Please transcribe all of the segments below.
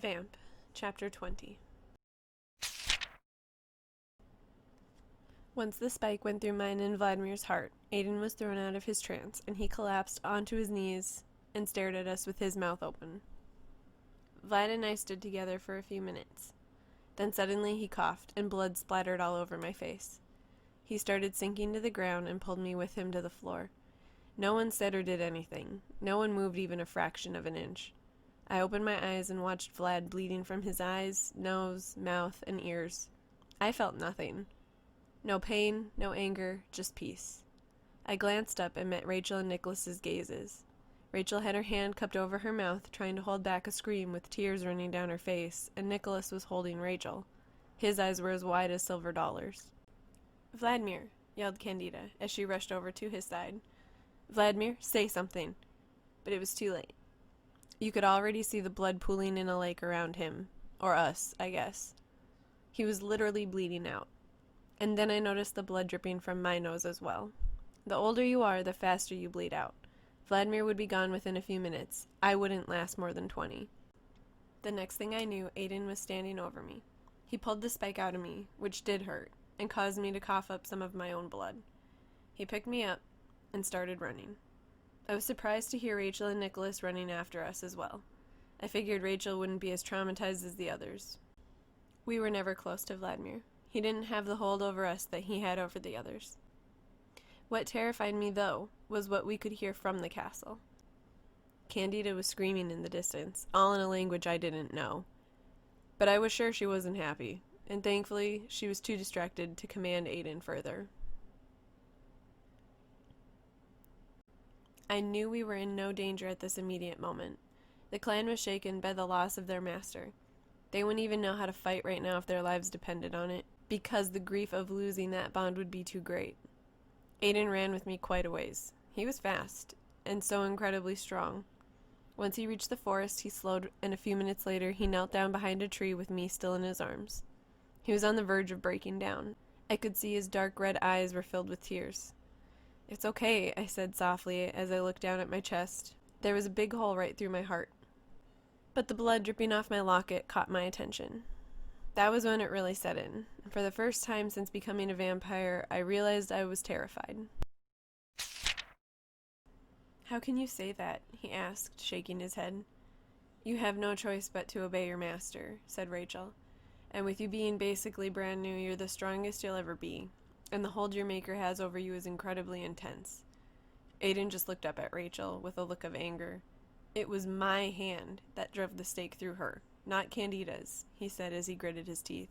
VAMP, Chapter 20. Once the spike went through mine and Vladimir's heart, Aden was thrown out of his trance, and he collapsed onto his knees and stared at us with his mouth open. Vlad and I stood together for a few minutes. Then suddenly he coughed, and blood splattered all over my face. He started sinking to the ground and pulled me with him to the floor. No one said or did anything. No one moved even a fraction of an inch. I opened my eyes and watched Vlad bleeding from his eyes, nose, mouth, and ears. I felt nothing. No pain, no anger, just peace. I glanced up and met Rachel and Nicholas's gazes. Rachel had her hand cupped over her mouth, trying to hold back a scream with tears running down her face, and Nicholas was holding Rachel. His eyes were as wide as silver dollars. "Vladimir," yelled Candida as she rushed over to his side. "Vladimir, say something." But it was too late. You could already see the blood pooling in a lake around him. Or us, I guess. He was literally bleeding out. And then I noticed the blood dripping from my nose as well. The older you are, the faster you bleed out. Vladimir would be gone within a few minutes. I wouldn't last more than 20. The next thing I knew, Aden was standing over me. He pulled the spike out of me, which did hurt, and caused me to cough up some of my own blood. He picked me up and started running. I was surprised to hear Rachel and Nicholas running after us as well. I figured Rachel wouldn't be as traumatized as the others. We were never close to Vladimir. He didn't have the hold over us that he had over the others. What terrified me, though, was what we could hear from the castle. Candida was screaming in the distance, all in a language I didn't know. But I was sure she wasn't happy, and thankfully she was too distracted to command Aden further. I knew we were in no danger at this immediate moment. The clan was shaken by the loss of their master. They wouldn't even know how to fight right now if their lives depended on it, because the grief of losing that bond would be too great. Aden ran with me quite a ways. He was fast, and so incredibly strong. Once he reached the forest, he slowed, and a few minutes later he knelt down behind a tree with me still in his arms. He was on the verge of breaking down. I could see his dark red eyes were filled with tears. "It's okay," I said softly as I looked down at my chest. There was a big hole right through my heart. But the blood dripping off my locket caught my attention. That was when it really set in. For the first time since becoming a vampire, I realized I was terrified. "How can you say that?" he asked, shaking his head. "You have no choice but to obey your master," said Rachel. "And with you being basically brand new, you're the strongest you'll ever be. And the hold your maker has over you is incredibly intense." Aden just looked up at Rachel with a look of anger. "It was my hand that drove the stake through her, not Candida's," he said as he gritted his teeth.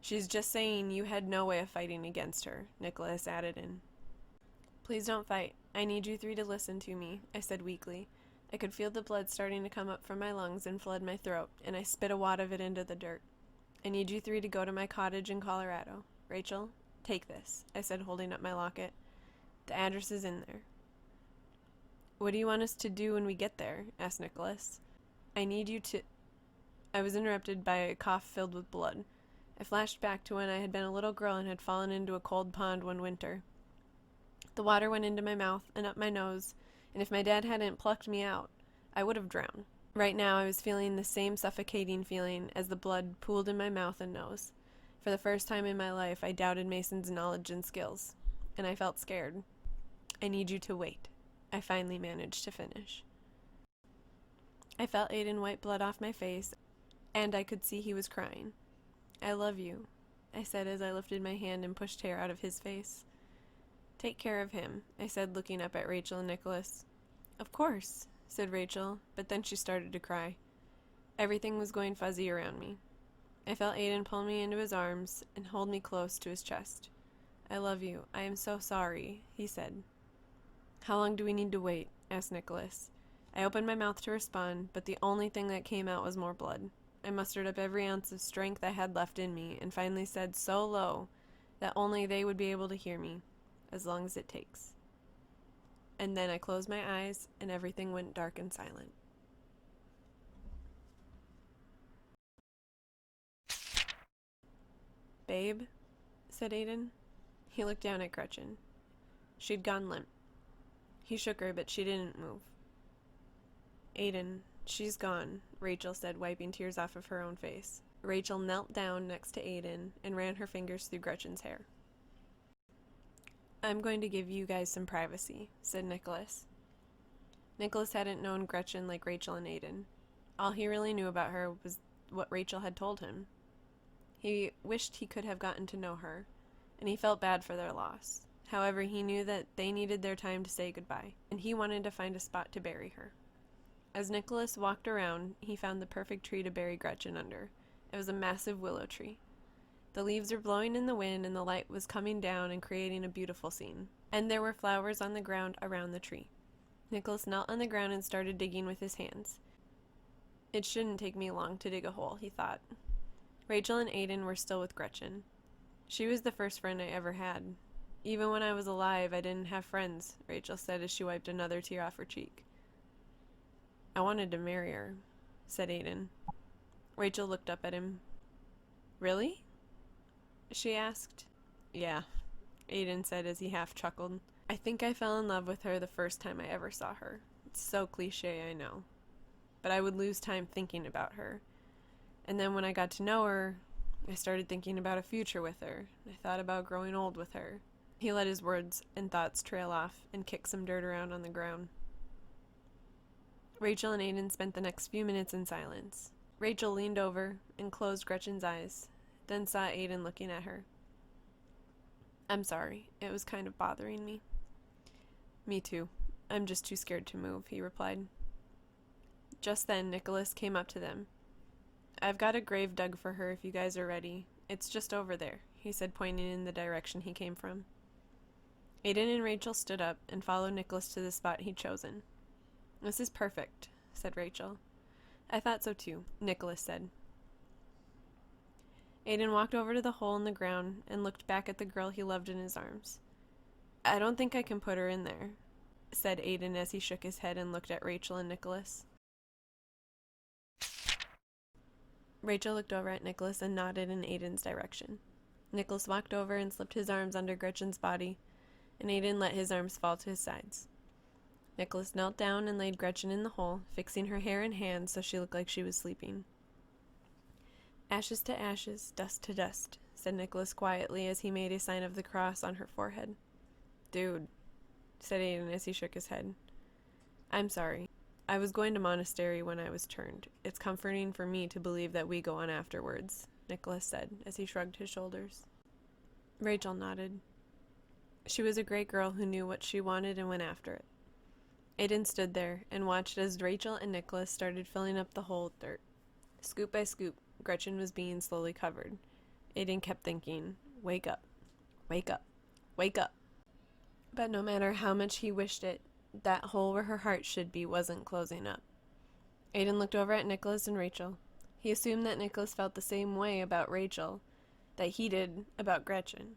"She's just saying you had no way of fighting against her," Nicholas added in. "Please don't fight. I need you three to listen to me," I said weakly. I could feel the blood starting to come up from my lungs and flood my throat, and I spit a wad of it into the dirt. "I need you three to go to my cottage in Colorado. Rachel, take this," I said, holding up my locket. "The address is in there." "What do you want us to do when we get there?" asked Nicholas. "I need you to—" I was interrupted by a cough filled with blood. I flashed back to when I had been a little girl and had fallen into a cold pond one winter. The water went into my mouth and up my nose, and if my dad hadn't plucked me out, I would have drowned. Right now I was feeling the same suffocating feeling as the blood pooled in my mouth and nose. For the first time in my life, I doubted Mason's knowledge and skills, and I felt scared. "I need you to wait," I finally managed to finish. I felt Aden wipe blood off my face, and I could see he was crying. "I love you," I said as I lifted my hand and pushed hair out of his face. "Take care of him," I said, looking up at Rachel and Nicholas. "Of course," said Rachel, but then she started to cry. Everything was going fuzzy around me. I felt Aden pull me into his arms and hold me close to his chest. "I love you. I am so sorry," he said. "How long do we need to wait?" asked Nicholas. I opened my mouth to respond, but the only thing that came out was more blood. I mustered up every ounce of strength I had left in me, and finally said so low that only they would be able to hear me, "As long as it takes." And then I closed my eyes, and everything went dark and silent. "Babe," said Aden. He looked down at Gretchen. She'd gone limp. He shook her, but she didn't move. "Aden," She's gone, Rachel said, wiping tears off of her own face. Rachel knelt down next to Aden and ran her fingers through Gretchen's hair. I'm going to give you guys some privacy, said Nicholas. Nicholas hadn't known Gretchen like Rachel and Aden. All he really knew about her was what Rachel had told him. He wished he could have gotten to know her, and he felt bad for their loss. However, he knew that they needed their time to say goodbye, and he wanted to find a spot to bury her. As Nicholas walked around, he found the perfect tree to bury Gretchen under. It was a massive willow tree. The leaves were blowing in the wind, and the light was coming down and creating a beautiful scene. And there were flowers on the ground around the tree. Nicholas knelt on the ground and started digging with his hands. It shouldn't take me long to dig a hole, he thought. Rachel and Aden were still with Gretchen. She was the first friend I ever had. Even when I was alive, I didn't have friends, Rachel said as she wiped another tear off her cheek. I wanted to marry her, said Aden. Rachel looked up at him. Really? She asked. Yeah, Aden said as he half chuckled. I think I fell in love with her the first time I ever saw her. It's so cliche, I know. But I would lose time thinking about her. And then when I got to know her, I started thinking about a future with her. I thought about growing old with her. He let his words and thoughts trail off and kick some dirt around on the ground. Rachel and Aden spent the next few minutes in silence. Rachel leaned over and closed Gretchen's eyes, then saw Aden looking at her. I'm sorry, it was kind of bothering me. Me too. I'm just too scared to move, he replied. Just then, Nicholas came up to them. I've got a grave dug for her if you guys are ready. It's just over there, he said, pointing in the direction he came from. Aden and Rachel stood up and followed Nicholas to the spot he'd chosen. This is perfect, said Rachel. I thought so too, Nicholas said. Aden walked over to the hole in the ground and looked back at the girl he loved in his arms. I don't think I can put her in there, said Aden as he shook his head and looked at Rachel and Nicholas. Rachel looked over at Nicholas and nodded in Aden's direction. Nicholas walked over and slipped his arms under Gretchen's body, and Aden let his arms fall to his sides. Nicholas knelt down and laid Gretchen in the hole, fixing her hair and hands so she looked like she was sleeping. Ashes to ashes, dust to dust, said Nicholas quietly as he made a sign of the cross on her forehead. Dude, said Aden as he shook his head. I'm sorry. I was going to monastery when I was turned. It's comforting for me to believe that we go on afterwards, Nicholas said as he shrugged his shoulders. Rachel nodded. She was a great girl who knew what she wanted and went after it. Aden stood there and watched as Rachel and Nicholas started filling up the hole with dirt. Scoop by scoop, Gretchen was being slowly covered. Aden kept thinking, wake up, wake up, wake up. But no matter how much he wished it, that hole where her heart should be wasn't closing up. Aden looked over at Nicholas and Rachel. He assumed that Nicholas felt the same way about Rachel that he did about Gretchen.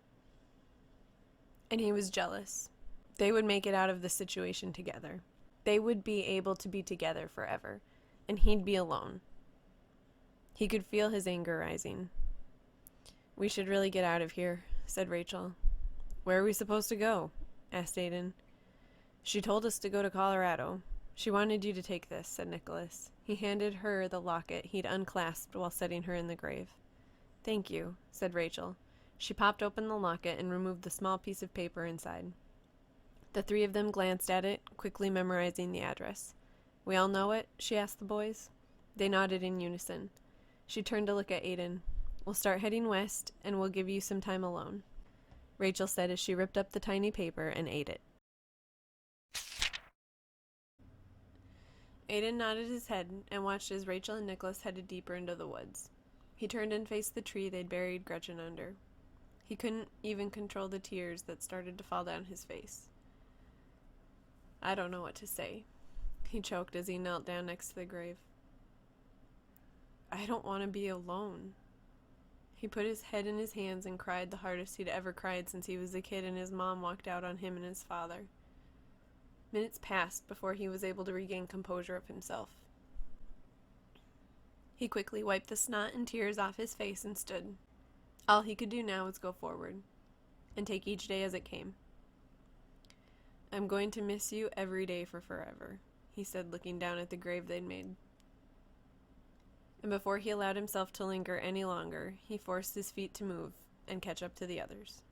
And he was jealous. They would make it out of the situation together. They would be able to be together forever, and he'd be alone. He could feel his anger rising. We should really get out of here, said Rachel. Where are we supposed to go? Asked Aden. She told us to go to Colorado. She wanted you to take this, said Nicholas. He handed her the locket he'd unclasped while setting her in the grave. Thank you, said Rachel. She popped open the locket and removed the small piece of paper inside. The three of them glanced at it, quickly memorizing the address. We all know it? She asked the boys. They nodded in unison. She turned to look at Aden. We'll start heading west, and we'll give you some time alone, Rachel said as she ripped up the tiny paper and ate it. Aden nodded his head and watched as Rachel and Nicholas headed deeper into the woods. He turned and faced the tree they'd buried Gretchen under. He couldn't even control the tears that started to fall down his face. I don't know what to say, he choked as he knelt down next to the grave. I don't want to be alone. He put his head in his hands and cried the hardest he'd ever cried since he was a kid and his mom walked out on him and his father. Minutes passed before he was able to regain composure of himself. He quickly wiped the snot and tears off his face and stood. All he could do now was go forward, and take each day as it came. I'm going to miss you every day for forever, he said, looking down at the grave they'd made. and before he allowed himself to linger any longer, he forced his feet to move and catch up to the others.